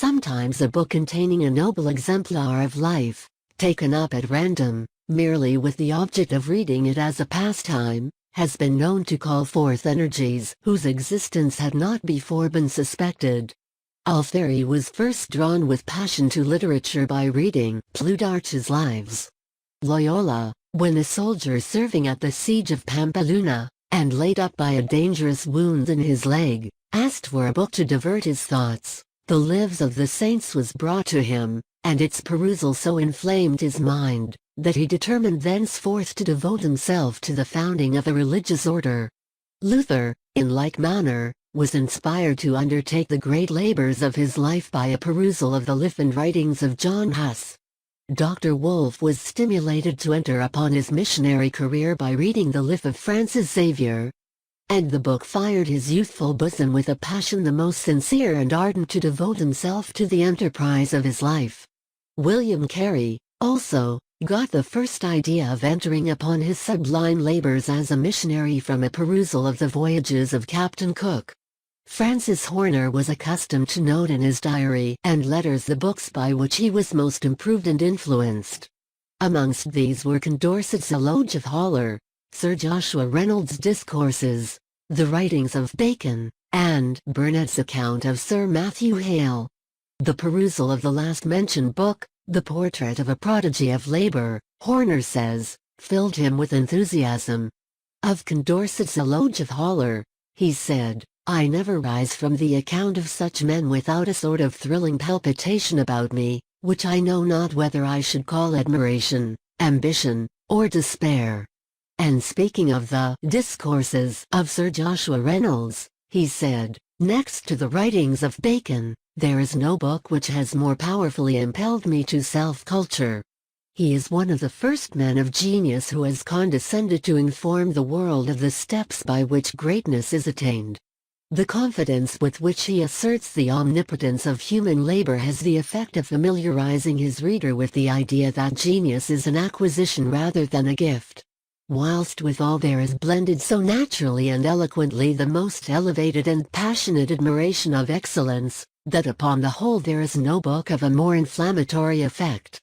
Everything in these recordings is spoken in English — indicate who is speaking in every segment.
Speaker 1: sometimes a book containing a noble exemplar of life, taken up at random, merely with the object of reading it as a pastime, has been known to call forth energies whose existence had not before been suspected. Alfieri was first drawn with passion to literature by reading Plutarch's Lives. Loyola, when a soldier serving at the siege of Pampeluna, and laid up by a dangerous wound in his leg, asked for a book to divert his thoughts. The Lives of the Saints was brought to him, and its perusal so inflamed his mind, that he determined thenceforth to devote himself to the founding of a religious order. Luther, in like manner, was inspired to undertake the great labors of his life by a perusal of the life and writings of John Huss. Dr. Wolff was stimulated to enter upon his missionary career by reading the life of Francis Xavier, and the book fired his youthful bosom with a passion the most sincere and ardent to devote himself to the enterprise of his life. William Carey, also, got the first idea of entering upon his sublime labors as a missionary from a perusal of the voyages of Captain Cook. Francis Horner was accustomed to note in his diary and letters the books by which he was most improved and influenced. Amongst these were Condorcet's Eloge of Haller, Sir Joshua Reynolds' Discourses, the writings of Bacon, and Burnet's account of Sir Matthew Hale. The perusal of the last-mentioned book, The Portrait of a Prodigy of Labour, Horner says, filled him with enthusiasm. Of Condorcet's Eloge of Haller, he said, "I never rise from the account of such men without a sort of thrilling palpitation about me, which I know not whether I should call admiration, ambition, or despair." And speaking of the Discourses of Sir Joshua Reynolds, he said, "Next to the writings of Bacon, there is no book which has more powerfully impelled me to self-culture." He is one of the first men of genius who has condescended to inform the world of the steps by which greatness is attained. The confidence with which he asserts the omnipotence of human labor has the effect of familiarizing his reader with the idea that genius is an acquisition rather than a gift. Whilst withal there is blended so naturally and eloquently the most elevated and passionate admiration of excellence, that upon the whole there is no book of a more inflammatory effect.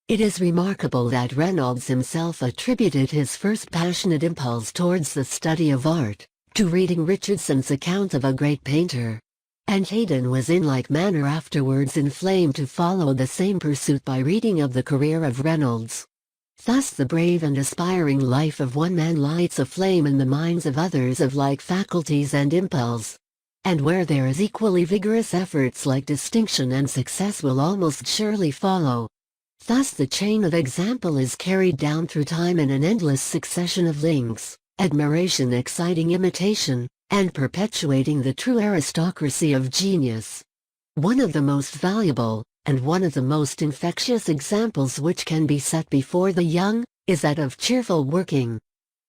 Speaker 1: It is remarkable that Reynolds himself attributed his first passionate impulse towards the study of art to reading Richardson's account of a great painter. And Haydon was in like manner afterwards inflamed to follow the same pursuit by reading of the career of Reynolds. Thus the brave and aspiring life of one man lights a flame in the minds of others of like faculties and impulse. And where there is equally vigorous efforts like distinction and success will almost surely follow. Thus the chain of example is carried down through time in an endless succession of links, admiration exciting imitation, and perpetuating the true aristocracy of genius. One of the most valuable, and one of the most infectious examples which can be set before the young, is that of cheerful working.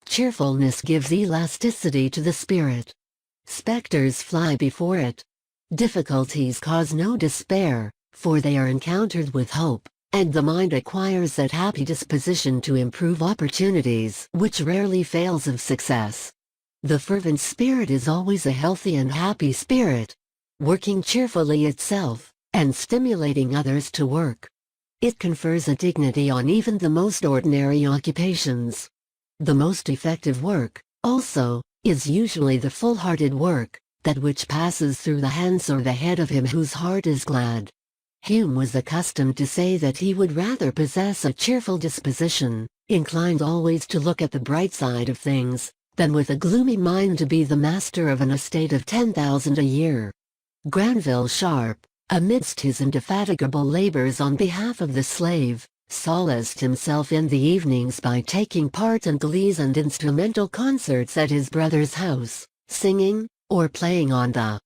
Speaker 1: Cheerfulness gives elasticity to the spirit. Spectres fly before it. Difficulties cause no despair, for they are encountered with hope, and the mind acquires that happy disposition to improve opportunities which rarely fails of success. The fervent spirit is always a healthy and happy spirit, working cheerfully itself, and stimulating others to work. It confers a dignity on even the most ordinary occupations. The most effective work, also, is usually the full-hearted work, that which passes through the hands or the head of him whose heart is glad. Hume was accustomed to say that he would rather possess a cheerful disposition, inclined always to look at the bright side of things, than with a gloomy mind to be the master of an estate of 10,000 a year. Granville Sharp, amidst his indefatigable labors on behalf of the slave, solaced himself in the evenings by taking part in glees and instrumental concerts at his brother's house, singing, or playing on the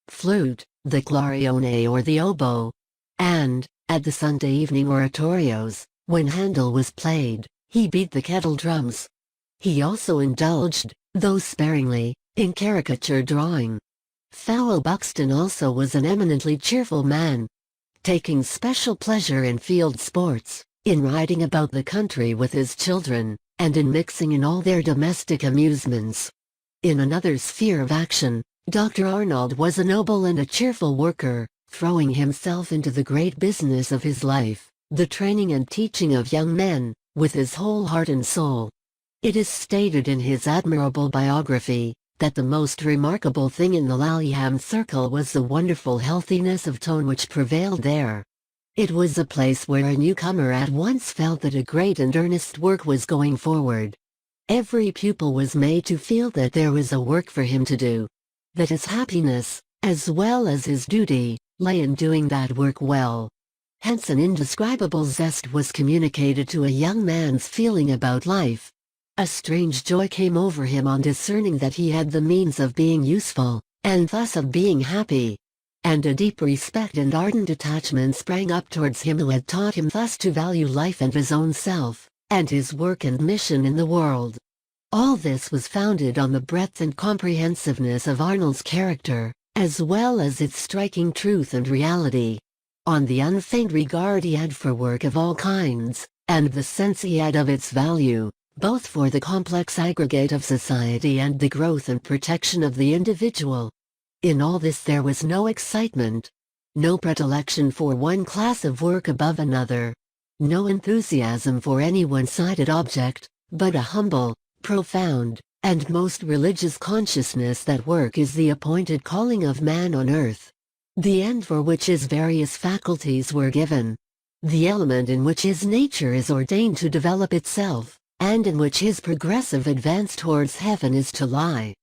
Speaker 1: flute, the clarione or the oboe. And, at the Sunday evening oratorios, when Handel was played, he beat the kettle drums. He also indulged, though sparingly, in caricature drawing. Fowell Buxton also was an eminently cheerful man, taking special pleasure in field sports, in riding about the country with his children, and in mixing in all their domestic amusements. In another sphere of action, Dr. Arnold was a noble and a cheerful worker, throwing himself into the great business of his life, the training and teaching of young men, with his whole heart and soul. It is stated in his admirable biography, that the most remarkable thing in the Laleham circle was the wonderful healthiness of tone which prevailed there. It was a place where a newcomer at once felt that a great and earnest work was going forward. Every pupil was made to feel that there was a work for him to do. That his happiness, as well as his duty, lay in doing that work well. Hence an indescribable zest was communicated to a young man's feeling about life. A strange joy came over him on discerning that he had the means of being useful, and thus of being happy. And a deep respect and ardent attachment sprang up towards him who had taught him thus to value life and his own self, and his work and mission in the world. All this was founded on the breadth and comprehensiveness of Arnold's character, as well as its striking truth and reality. On the unfeigned regard he had for work of all kinds, and the sense he had of its value, both for the complex aggregate of society and the growth and protection of the individual. In all this there was no excitement, no predilection for one class of work above another, no enthusiasm for any one-sided object, but a humble, profound, and most religious consciousness that work is the appointed calling of man on earth, the end for which his various faculties were given, the element in which his nature is ordained to develop itself, and in which his progressive advance towards heaven is to lie.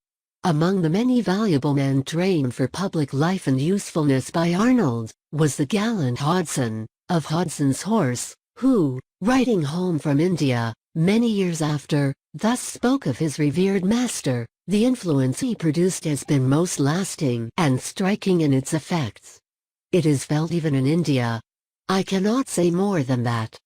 Speaker 1: Among the many valuable men trained for public life and usefulness by Arnold, was the gallant Hodson, of Hodson's Horse, who, writing home from India, many years after, thus spoke of his revered master: "The influence he produced has been most lasting and striking in its effects. It is felt even in India. I cannot say more than that."